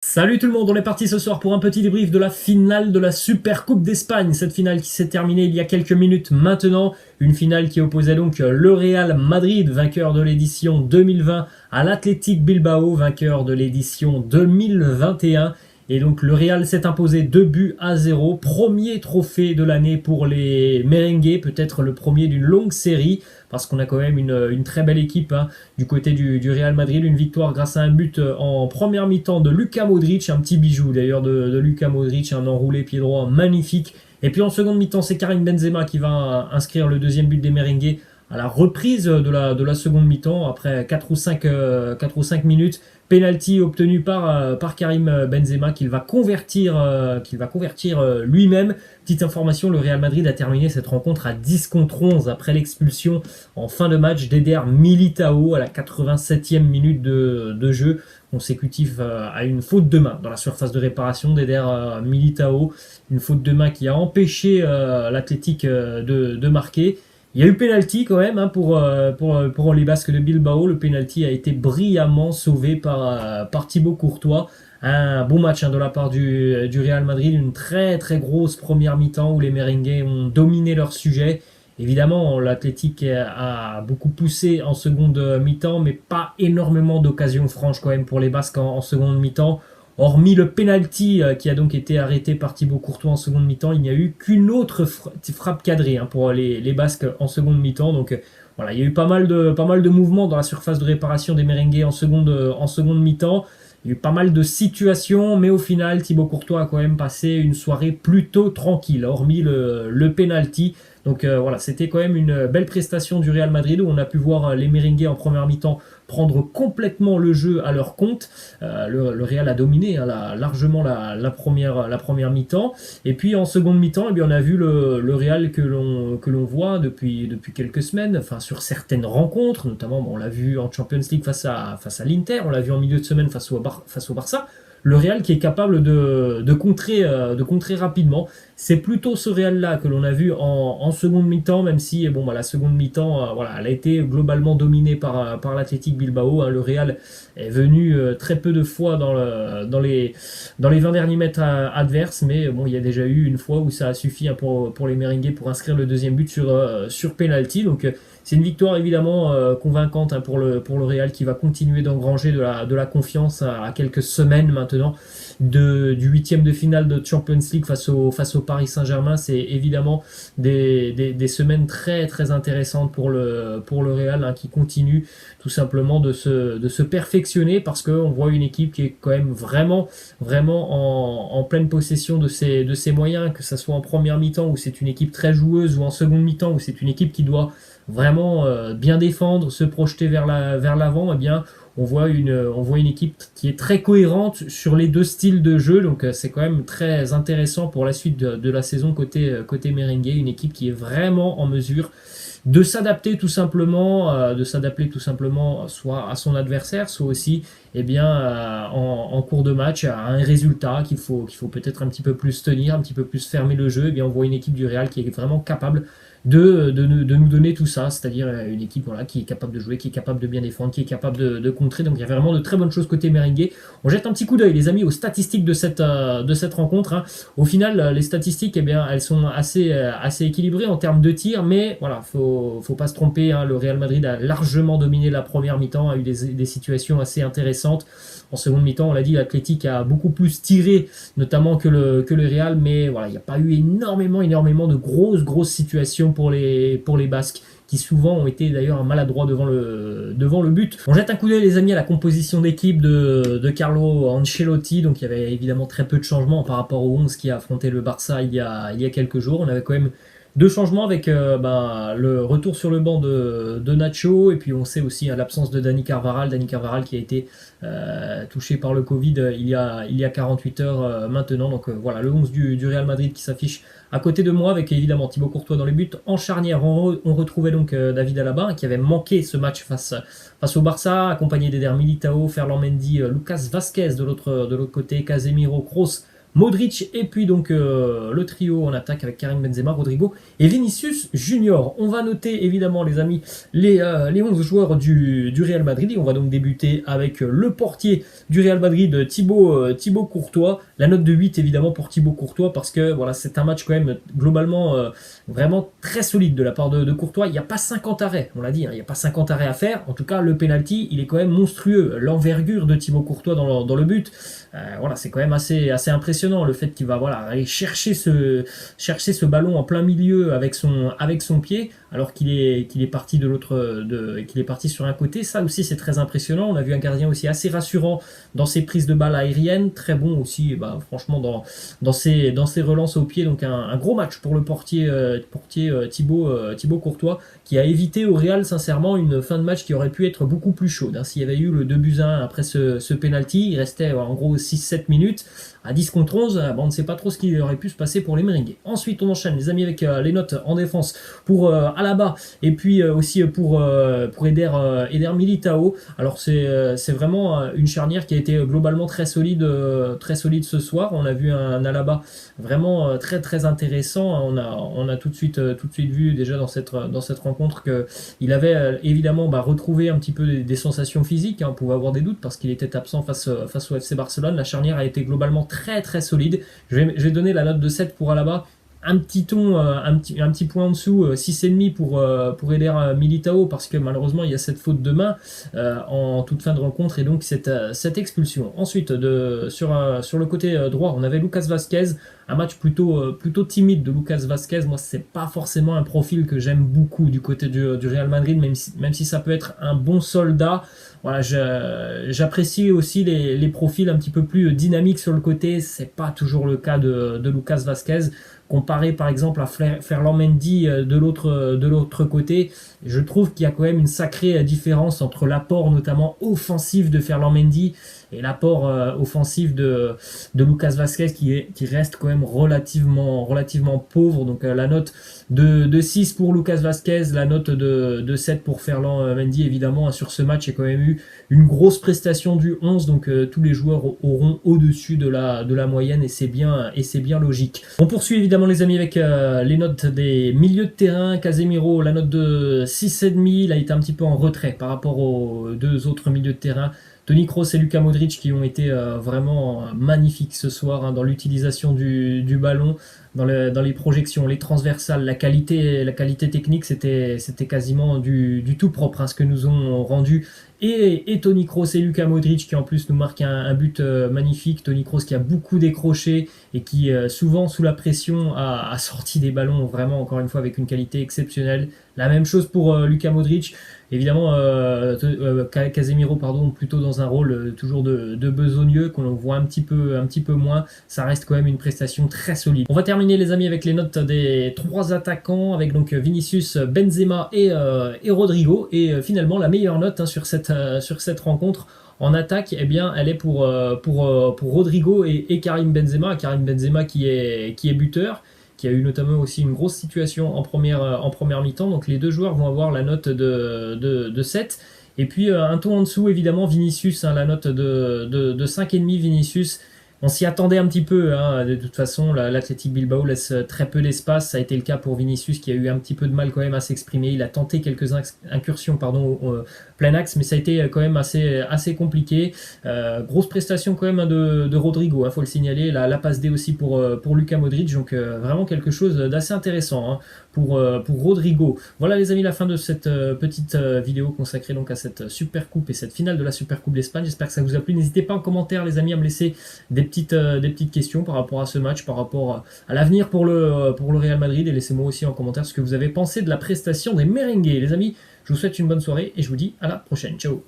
Salut tout le monde, on est parti ce soir pour un petit débrief de la finale de la Super Coupe d'Espagne. Cette finale qui s'est terminée il y a quelques minutes maintenant. Une finale qui opposait donc le Real Madrid, vainqueur de l'édition 2020, à l'Athletic Bilbao, vainqueur de l'édition 2021. Et donc le Real s'est imposé 2-0. Premier trophée de l'année pour les merengues, peut-être le premier d'une longue série, parce qu'on a quand même une très belle équipe du côté du Real Madrid. Une victoire grâce à un but en première mi-temps de Luka Modric, un petit bijou d'ailleurs de Luka Modric, un enroulé pied droit magnifique. Et puis en seconde mi-temps, c'est Karim Benzema qui va inscrire le deuxième but des merengues à la reprise de la seconde mi-temps, après 4 ou 5 minutes. Penalty obtenu par Karim Benzema qu'il va convertir, lui-même. Petite information, le Real Madrid a terminé cette rencontre à 10 contre 11 après l'expulsion en fin de match d'Eder Militao à la 87e minute de jeu, consécutif à une faute de main dans la surface de réparation d'Eder Militao. Une faute de main qui a empêché l'Athletic de marquer. Il y a eu penalty quand même pour les Basques de Bilbao. Le penalty a été brillamment sauvé par Thibaut Courtois. Un bon match de la part du Real Madrid. Une très très grosse première mi-temps où les merengues ont dominé leur sujet. Évidemment, l'Athletic a beaucoup poussé en seconde mi-temps, mais pas énormément d'occasions franches quand même pour les Basques en seconde mi-temps. Hormis le penalty qui a donc été arrêté par Thibaut Courtois en seconde mi-temps, il n'y a eu qu'une autre frappe cadrée pour les Basques en seconde mi-temps. Donc voilà, il y a eu pas mal de mouvements dans la surface de réparation des merengues en seconde mi-temps. Il y a eu pas mal de situations, mais au final, Thibaut Courtois a quand même passé une soirée plutôt tranquille, hormis le penalty. Donc voilà, c'était quand même une belle prestation du Real Madrid où on a pu voir les merengues en première mi-temps prendre complètement le jeu à leur compte. Le Real a dominé largement la première mi-temps. Et puis en seconde mi-temps, eh bien, on a vu le Real que l'on voit depuis quelques semaines, enfin sur certaines rencontres, notamment on l'a vu en Champions League face à l'Inter, on l'a vu en milieu de semaine face au Barça. Le Real qui est capable de contrer rapidement. C'est plutôt ce Real-là que l'on a vu en seconde mi-temps, même si la seconde mi-temps elle a été globalement dominée par l'Athletic Bilbao. Le Real est venu très peu de fois dans les 20 derniers mètres adverses, mais il y a déjà eu une fois où ça a suffi pour les merengues pour inscrire le deuxième but sur penalty. Donc c'est une victoire évidemment convaincante pour le Real qui va continuer d'engranger de la confiance à quelques semaines maintenant du huitième de finale de Champions League face au Paris Saint-Germain. C'est évidemment des semaines très très intéressantes pour le Real qui continue tout simplement de se perfectionner, parce qu'on voit une équipe qui est quand même vraiment en pleine possession de ses moyens, que ce soit en première mi-temps où c'est une équipe très joueuse, ou en seconde mi-temps où c'est une équipe qui doit vraiment bien défendre, se projeter vers l'avant. Eh bien on voit une équipe qui est très cohérente sur les deux styles de jeu. Donc c'est quand même très intéressant pour la suite de la saison côté merengue. Une équipe qui est vraiment en mesure de s'adapter tout simplement, soit à son adversaire, soit aussi en cours de match à un résultat qu'il faut peut-être un petit peu plus tenir, un petit peu plus fermer le jeu. On voit une équipe du Real qui est vraiment capable de nous donner tout ça, c'est-à-dire une équipe qui est capable de jouer, qui est capable de bien défendre, qui est capable de contrer. Donc il y a vraiment de très bonnes choses côté merengue. On jette un petit coup d'œil, les amis, aux statistiques de cette rencontre. Au final, les statistiques, elles sont assez équilibrées en termes de tirs, mais voilà, faut pas se tromper. Le Real Madrid a largement dominé la première mi-temps, a eu des situations assez intéressantes. En seconde mi-temps, on l'a dit, l'Athletic a beaucoup plus tiré, notamment que le Real, mais voilà, il n'y a pas eu énormément de grosses situations pour les Basques, qui souvent ont été d'ailleurs maladroits devant le but. On jette un coup d'œil, les amis, à la composition d'équipe de Carlo Ancelotti. Donc il y avait évidemment très peu de changements par rapport au 11 qui a affronté le Barça il y a quelques jours. On avait quand même deux changements avec le retour sur le banc de Nacho, et puis on sait aussi l'absence de Dani Carvajal qui a été touché par le Covid il y a 48 heures maintenant. Donc voilà, le 11 du Real Madrid qui s'affiche à côté de moi, avec évidemment Thibaut Courtois dans les buts. En charnière, on retrouvait donc David Alaba, qui avait manqué ce match face au Barça, accompagné d'Eder Militao, Ferland Mendy, Lucas Vazquez de l'autre côté, Casemiro, Kroos, Modric, et puis donc le trio en attaque avec Karim Benzema, Rodrigo et Vinicius Junior. On va noter évidemment les amis les 11 joueurs du Real Madrid, et on va donc débuter avec le portier du Real Madrid, Thibaut Courtois. La note de 8 évidemment pour Thibaut Courtois, parce que voilà, c'est un match quand même globalement vraiment très solide de la part de Courtois. Il n'y a pas 50 arrêts, on l'a dit, hein, il n'y a pas 50 arrêts à faire. En tout cas, le penalty, il est quand même monstrueux. L'envergure de Thibaut Courtois dans le but, voilà, c'est quand même assez impressionnant, le fait qu'il va voilà, aller chercher ce ballon en plein milieu avec son pied, alors qu'il est parti qu'il est parti sur un côté. Ça aussi, c'est très impressionnant. On a vu un gardien aussi assez rassurant dans ses prises de balles aériennes, très bon aussi, franchement, dans ses relances au pied. Donc un gros match pour le portier Thibaut Courtois, qui a évité au Real sincèrement une fin de match qui aurait pu être beaucoup plus chaude, hein. S'il y avait eu le 2-1 après ce penalty, il restait en gros 6-7 minutes. À 10 contre 11, on ne sait pas trop ce qui aurait pu se passer pour les merengues. Ensuite, on enchaîne, les amis, avec les notes en défense pour Alaba, et puis aussi pour Eder Militao. Alors, c'est vraiment une charnière qui a été globalement très solide ce soir. On a vu un Alaba vraiment très très intéressant. On a tout de suite vu déjà dans cette rencontre qu'il avait évidemment retrouvé un petit peu des sensations physiques, hein. On pouvait avoir des doutes parce qu'il était absent face au FC Barcelone. La charnière a été globalement très très solide. Je vais donner la note de 7 pour Alaba. Un petit point en dessous, 6,5 pour Eder Militao, parce que malheureusement il y a cette faute de main en toute fin de rencontre, et donc cette expulsion. Ensuite, sur le côté droit, on avait Lucas Vazquez, un match plutôt timide de Lucas Vazquez. Moi, c'est pas forcément un profil que j'aime beaucoup du côté du Real Madrid, même si ça peut être un bon soldat. Voilà, j'apprécie aussi les profils un petit peu plus dynamiques sur le côté. C'est pas toujours le cas de Lucas Vazquez. Comparé par exemple à Ferland Mendy de l'autre côté, je trouve qu'il y a quand même une sacrée différence entre l'apport notamment offensif de Ferland Mendy et l'apport offensif de Lucas Vazquez, qui reste quand même relativement pauvre. Donc la note de 6 pour Lucas Vazquez, la note de 7 pour Ferland Mendy évidemment, hein. Sur ce match, il y a quand même eu une grosse prestation du 11, donc tous les joueurs auront au-dessus de la moyenne, et c'est bien logique. On poursuit évidemment les amis avec les notes des milieux de terrain. Casemiro, la note de 6,5, il a été un petit peu en retrait par rapport aux deux autres milieux de terrain, Toni Kroos et Luka Modric, qui ont été vraiment magnifiques ce soir, hein, dans l'utilisation du ballon, dans les projections, les transversales, la qualité technique, c'était quasiment du tout propre, hein, ce que nous ont rendu et Toni Kroos et Luka Modric, qui en plus nous marquent un but magnifique. Toni Kroos qui a beaucoup décroché et qui souvent sous la pression a sorti des ballons vraiment, encore une fois, avec une qualité exceptionnelle. La même chose pour Luka Modric. Évidemment, Casemiro, plutôt dans un rôle toujours de besogneux, qu'on voit un petit peu moins. Ça reste quand même une prestation très solide. On va terminer les amis avec les notes des trois attaquants, avec donc Vinicius, Benzema et Rodrigo. Et finalement, la meilleure note, hein, sur cette rencontre en attaque, eh bien, elle est pour Rodrigo et Karim Benzema. Karim Benzema qui est buteur, qui a eu notamment aussi une grosse situation en première mi-temps. Donc les deux joueurs vont avoir la note de 7. Et puis un ton en dessous, évidemment, Vinicius, hein, la note de 5,5 Vinicius. On s'y attendait un petit peu, hein. De toute façon, l'Athletic Bilbao laisse très peu d'espace. Ça a été le cas pour Vinicius, qui a eu un petit peu de mal quand même à s'exprimer. Il a tenté quelques incursions au plein axe, mais ça a été quand même assez compliqué. Grosse prestation quand même, hein, de Rodrigo, hein, faut le signaler. La passe D aussi pour Luka Modric. Donc vraiment quelque chose d'assez intéressant, hein, pour Rodrigo. Voilà les amis, la fin de cette petite vidéo consacrée donc à cette Super Coupe et cette finale de la Super Coupe d'Espagne. J'espère que ça vous a plu. N'hésitez pas en commentaire les amis à me laisser des petites questions par rapport à ce match, par rapport à l'avenir pour le Real Madrid, et laissez-moi aussi en commentaire ce que vous avez pensé de la prestation des merengues. Les amis, je vous souhaite une bonne soirée et je vous dis à la prochaine. Ciao.